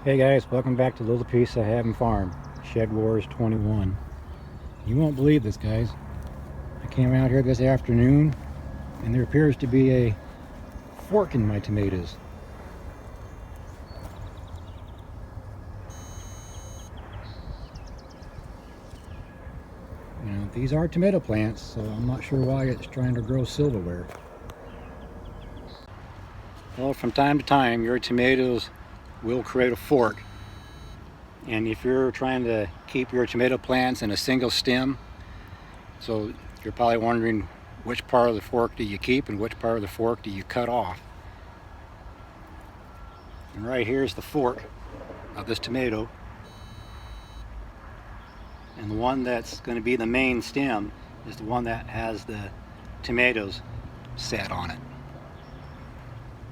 Hey guys, welcome back to the little piece I have in farm, SHEDWARS21. You won't believe this, guys. I came out here this afternoon and there appears to be a fork in my tomatoes. You know, these are tomato plants, so I'm not sure why it's trying to grow silverware. Well, from time to time your tomatoes will create a fork. And if you're trying to keep your tomato plants in a single stem, so you're probably wondering which part of the fork do you keep and which part of the fork do you cut off. And right here is the fork of this tomato. And the one that's going to be the main stem is the one that has the tomatoes set on it.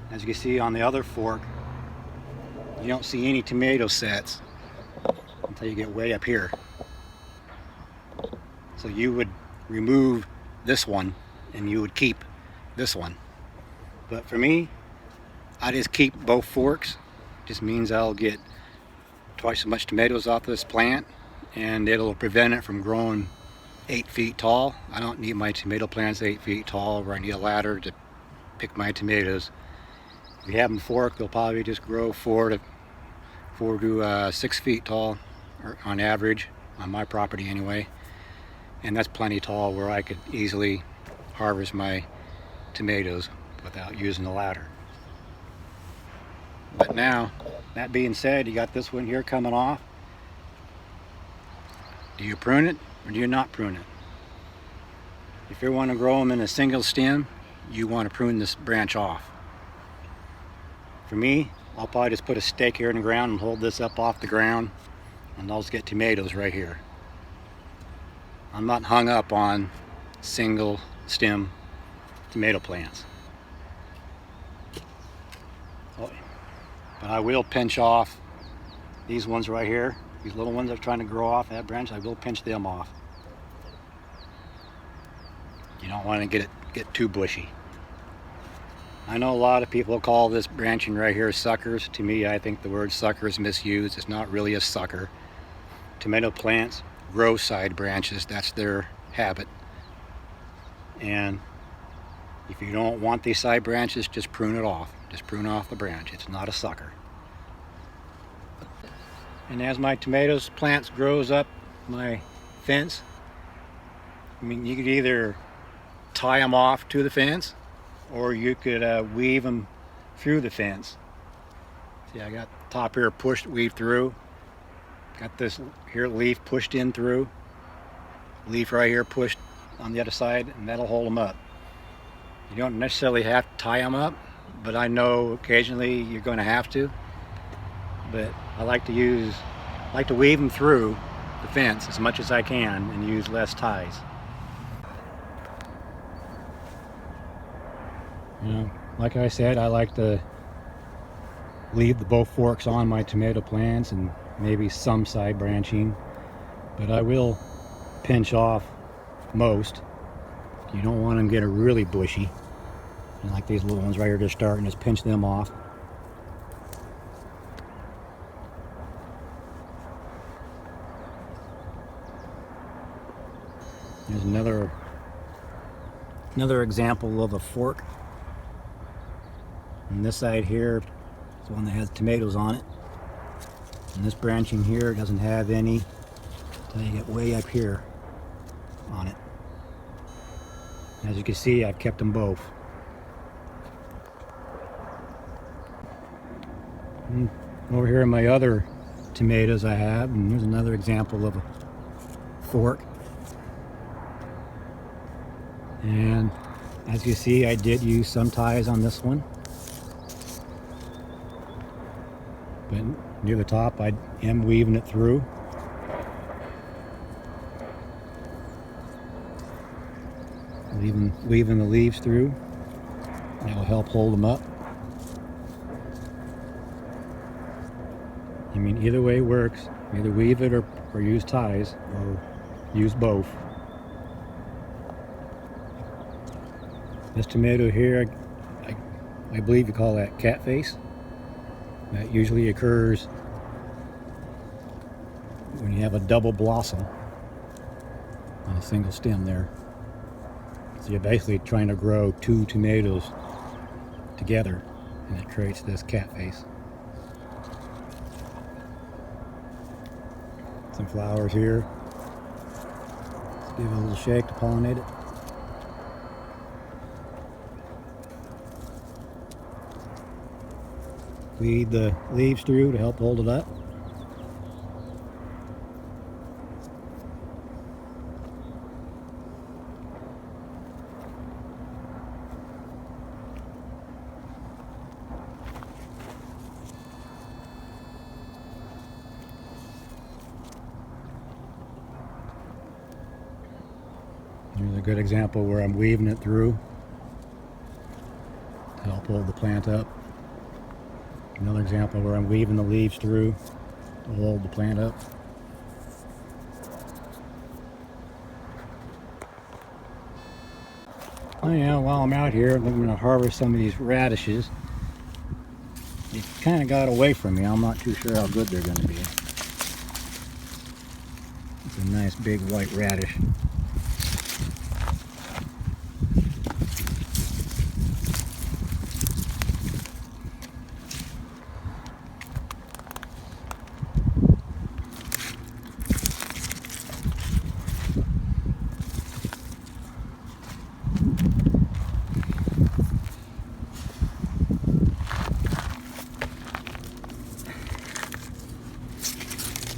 As you can see on the other fork, you don't see any tomato sets until you get way up here. So you would remove this one and you would keep this one. But for me, I just keep both forks. Just means I'll get twice as much tomatoes off this plant, and it'll prevent it from growing 8 feet tall. I don't need my tomato plants 8 feet tall where I need a ladder to pick my tomatoes. If you have them forked, they'll probably just grow 4 to 6 feet tall, or on average, on my property anyway. And that's plenty tall where I could easily harvest my tomatoes without using a ladder. But now, that being said, you got this one here coming off. Do you prune it or do you not prune it? If you want to grow them in a single stem, you want to prune this branch off. For me, I'll probably just put a stake here in the ground and hold this up off the ground, and I'll just get tomatoes right here. I'm not hung up on single stem tomato plants. But I will pinch off these ones right here. These little ones that are trying to grow off that branch, I will pinch them off. You don't want to get too bushy. I know a lot of people call this branching right here suckers. To me, I think the word sucker is misused. It's not really a sucker. Tomato plants grow side branches. That's their habit. And if you don't want these side branches, just prune it off. Just prune off the branch. It's not a sucker. And as my tomatoes plants grows up my fence, I mean, you could either tie them off to the fence, or you could weave them through the fence. See, I got the top here pushed, weaved through. Got this here leaf pushed in through. Leaf right here pushed on the other side, and that'll hold them up. You don't necessarily have to tie them up, but I know occasionally you're going to have to. But I like to weave them through the fence as much as I can and use less ties. You know, like I said, I like to leave both forks on my tomato plants and maybe some side branching, but I will pinch off most. You don't want them to get really bushy. And like these little ones right here, just starting, just pinch them off. There's another example of a fork. And this side here is the one that has tomatoes on it. And this branching here doesn't have any until you get way up here on it. As you can see, I've kept them both. And over here are my other tomatoes I have, and here's another example of a fork. And as you see, I did use some ties on this one. But near the top, I am weaving it through. Weaving the leaves through. That will help hold them up. I mean, either way works. Either weave it or use ties, or use both. This tomato here, I believe you call that cat face. That usually occurs when you have a double blossom on a single stem there. So you're basically trying to grow 2 tomatoes together, and it creates this cat face. Some flowers here. Let's give it a little shake to pollinate it. Feed the leaves through to help hold it up. Here's a good example where I'm weaving it through to help hold the plant up. Another example where I'm weaving the leaves through to hold the plant up. Anyhow, while I'm out here, I'm going to harvest some of these radishes. They kind of got away from me. I'm not too sure how good they're going to be. It's a nice big white radish.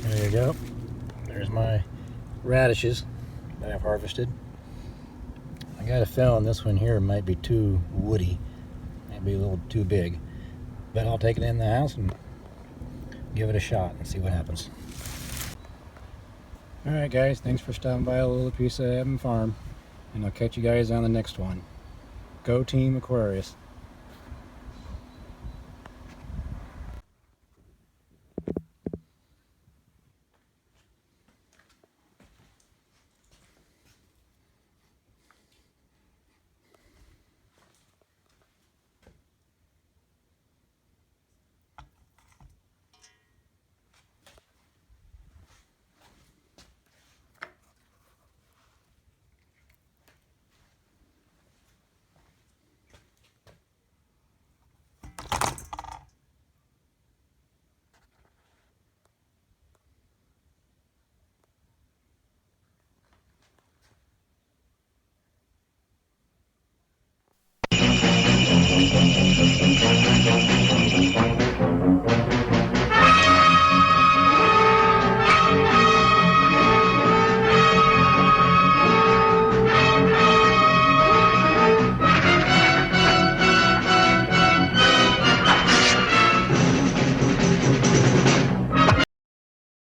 There you go. There's my radishes that I've harvested. I got a feeling this one here might be too woody. Might be a little too big. But I'll take it in the house and give it a shot and see what happens. Alright guys, thanks for stopping by a little piece of Ep11 Farm. And I'll catch you guys on the next one. Go Team Aquarius.